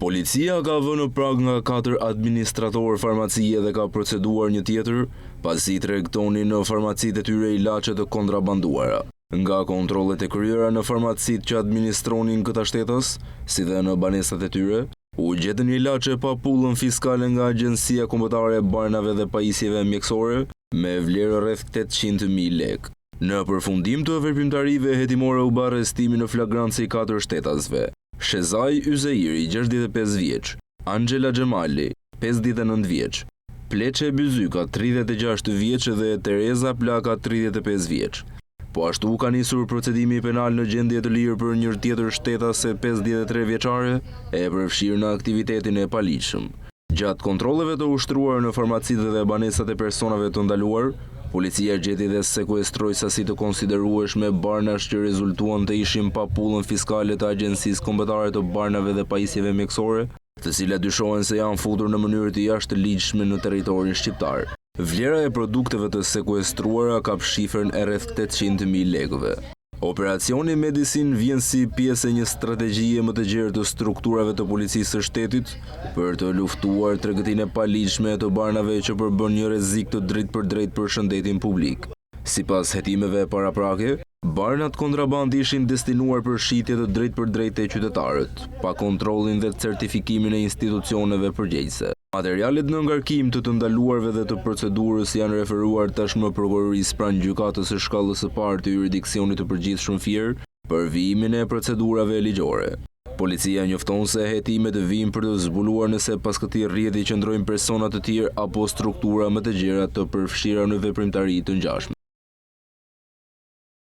Policia ka vënë prag nga 4 administratorë farmacie dhe ka proceduar një tjetër, pasi tregtonin në farmacitë e tyre ilaçe të kontrabanduara. Nga kontrollet e kryera në farmacitë që administronin këta shtetës, si dhe në banesat e tyre, u gjetën ilaçe pa pullën fiskale nga Agjencia Kombëtare e Barnave dhe Pajisjeve Mjekësore me vlerë rreth 800.000 lekë. Në përfundim të veprimtarive hetimore u bë arrestimi në flagrancë i 4 shtetasve. Shezaj Yzeiri, 65 vjeç, Angela Gjemali, 59 vjeç, Pleqe Byzyka, 36 vjeç dhe Tereza Plaka, 35 vjeç. Po ashtu ka nisur procedimi penal në gjendje të lirë për një tjetër shtetase 53 vjeçare e përfshirë në aktivitetin e paligjshëm. Gjatë kontrolleve të ushtruar në farmacitë dhe banesat e personave të ndaluar, policia gjeti dhe sekuestroi sasi të konsiderueshme barnash që rezultuan të ishin pa pullën fiskale të Agjencisë Kombëtare të Barnave dhe Pajisjeve Mjekësore, të cilat dyshohen se janë futur në mënyrë të jashtëligjshme në territorin shqiptar. Vlera e produkteve të sekuestruara ka shifrën e rreth 800.000 lekëve. Operacioni Medicin vjen si pjesë e një strategjie më të gjerë të strukturave të policisë së shtetit për të luftuar tregtinë e paligjshme të barnave që përbën një rrezik të drejtë për drejtë për shëndetin publik. Sipas hetimeve paraprake, barnat kontraband ishin destinuar për shitje të drejtë për drejtë e qytetarët, pa kontrollin dhe certifikimin e institucioneve përgjegjëse. Materialet në ngarkim të ndaluarve dhe të procedurës janë referuar tashmë prokurorisë pranë gjykatës së shkallës së parë të jurisdiksionit të përgjithshëm Fier për vijimin e procedurave ligjore. Policia njofton se hetimet vijnë për të zbuluar nëse pas këtij rrjeti qëndrojnë persona të tjerë apo struktura më të gjera të përfshira në veprimtari të ngjashme.